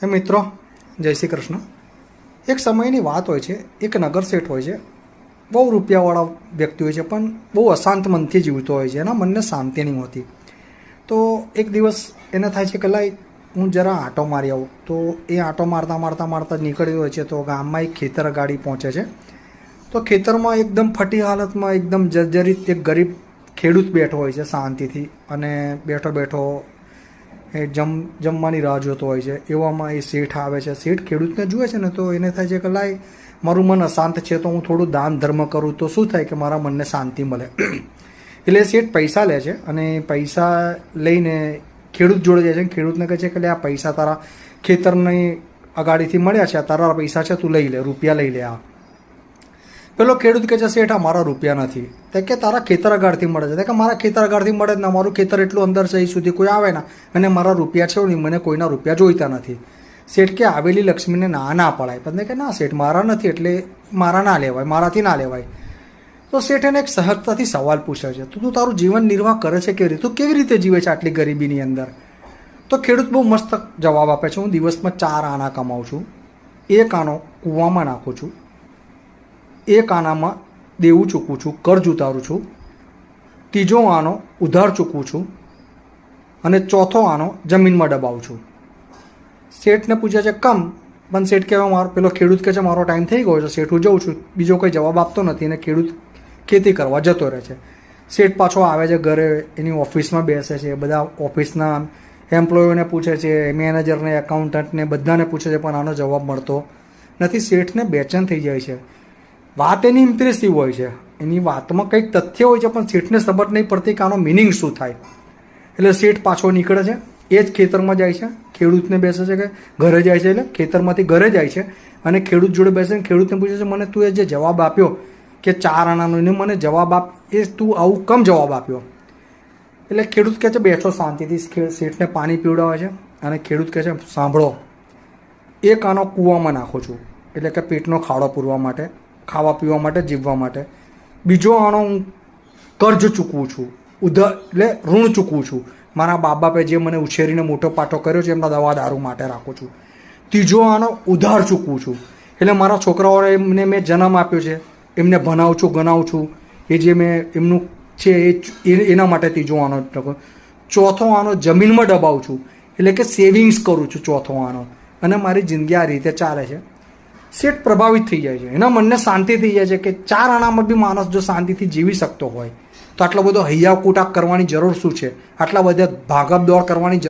હે મિત્રો, જય શ્રી કૃષ્ણ. એક સમયની વાત હોય છે. એક નગર શેઠ હોય છે. બહુ રૂપિયાવાળા વ્યક્તિ હોય છે, પણ બહુ અશાંત મનથી જીવતો હોય છે. એના મનને શાંતિ નહીં હોતી. તો એક દિવસ એને થાય છે કે લાઈ હું જરા આંટો મારી આવું. તો એ આંટો મારતા મારતા મારતા નીકળ્યો હોય છે. તો ગામમાં એક ખેતર ગાડી પહોંચે છે. તો ખેતરમાં એકદમ ફટી હાલતમાં એકદમ જર્જરિત એક ગરીબ ખેડૂત બેઠો હોય છે શાંતિથી, અને બેઠો બેઠો એ જમવાની રાહ જોતો હોય છે. એવામાં એ શેઠ આવે છે. શેઠ ખેડૂતને જુએ છે ને તો એને થાય છે કે લાય મારું મન અશાંત છે, તો હું થોડું દાન ધર્મ કરું તો શું થાય કે મારા મનને શાંતિ મળે. એટલે શેઠ પૈસા લે છે અને પૈસા લઈને ખેડૂત જોડે જાય છે. ખેડૂતને કહે છે કે લે આ પૈસા તારા ખેતરની અગાડીથી મળ્યા છે, તારા પૈસા છે, તું લઈ લે, રૂપિયા લઈ લે. આ પેલો ખેડૂત કહે છે શેઠ આ મારા રૂપિયા નથી. તે કે તારા ખેતર અગાડથી મળે છે. કે મારા ખેતર અગાડથી મળે જ ના, મારું ખેતર એટલું અંદર છે, એ સુધી કોઈ આવે ના, અને મારા રૂપિયા છે નહીં, મને કોઈના રૂપિયા જોઈતા નથી. શેઠ કે આવેલી લક્ષ્મીને ના પડાય. પણ કે ના શેઠ મારા નથી એટલે મારા ના લેવાય, મારાથી ના લેવાય. તો શેઠ એને એક સહજતાથી સવાલ પૂછે છે, તું તારું જીવન નિર્વાહ કરે છે કેવી રીતે, તું કેવી રીતે જીવે છે આટલી ગરીબીની અંદર? તો ખેડૂત બહુ મસ્ત જવાબ આપે છે, હું દિવસમાં 4 આના કમાઉં છું, 1 આનો કૂવામાં નાખું છું, 1 આનામાં દેવું ચૂકવું છું, કર્જ ઉતારું છું, 3જો આનો ઉધાર ચૂકવું છું, અને 4થો આનો જમીનમાં દબાવું છું. શેઠને પૂછે છે કમ? પણ શેઠ કહેવા મારો પેલો ખેડૂત કહે છે મારો ટાઈમ થઈ ગયો છે શેઠ, હું જઉં છું. બીજો કોઈ જવાબ આપતો નથી અને ખેડૂત ખેતી કરવા જતો રહે છે. શેઠ પાછો આવે છે ઘરે, એની ઓફિસમાં બેસે છે. બધા ઓફિસના એમ્પ્લોયીઓને પૂછે છે, મેનેજરને, એકાઉન્ટન્ટને, બધાને પૂછે છે, પણ આનો જવાબ મળતો નથી. શેઠને બેચેન થઈ જાય છે. વાત એની ઇમ્પ્રેસિવ હોય છે, એની વાતમાં કંઈક તથ્ય હોય છે, પણ શેઠને ખબર નહીં પડતી કે આનો મિનિંગ શું થાય. એટલે શેઠ પાછો નીકળે છે, એ જ ખેતરમાં જાય છે. ખેડૂતને બેસે છે કે ઘરે જાય છે, એટલે ખેતરમાંથી ઘરે જાય છે અને ખેડૂત જોડે બેસે. ખેડૂતને પૂછે છે મને તું એ જે જવાબ આપ્યો કે 4 આનાનો, એને મને જવાબ આપ, એ તું આવું કમ જવાબ આપ્યો? એટલે ખેડૂત કહે છે બેઠો શાંતિથી, શેઠને પાણી પીવડાવે છે. અને ખેડૂત કહે છે સાંભળો, 1 આનો કૂવામાં નાખું છું, એટલે કે પેટનો ખાડો પૂરવા માટે, ખાવા પીવા માટે, જીવવા માટે. 2જો આનો હું કર્જ ચૂકવું છું, ઉધાર એટલે ઋણ ચૂકવું છું, મારા બા બાપે જે મને ઉછેરીને મોટો પાટો કર્યો છે એમના દવા દારૂ માટે રાખું છું. 3જો આનો ઉધાર ચૂકવું છું, એટલે મારા છોકરાઓને એમને મેં જન્મ આપ્યો છે, એમને ભણાવું છું, ગણાવું છું, એ જે મેં એમનું છે એના માટે 3જો આનો. 4થો આનો જમીનમાં દબાવું છું, એટલે કે સેવિંગ્સ કરું છું 4થો આનો, અને મારી જિંદગી આ રીતે ચાલે છે. શેઠ પ્રભાવિત થઈ જાય છે, એના મનને શાંતિ થઈ જાય છે કે 4 આનામાં બી માણસ જો શાંતિથી જીવી શકતો હોય તો આટલો બધો હૈયા કૂટા કરવાની જરૂર શું છે, આટલા બધા ભાગમ દોડ કરવાની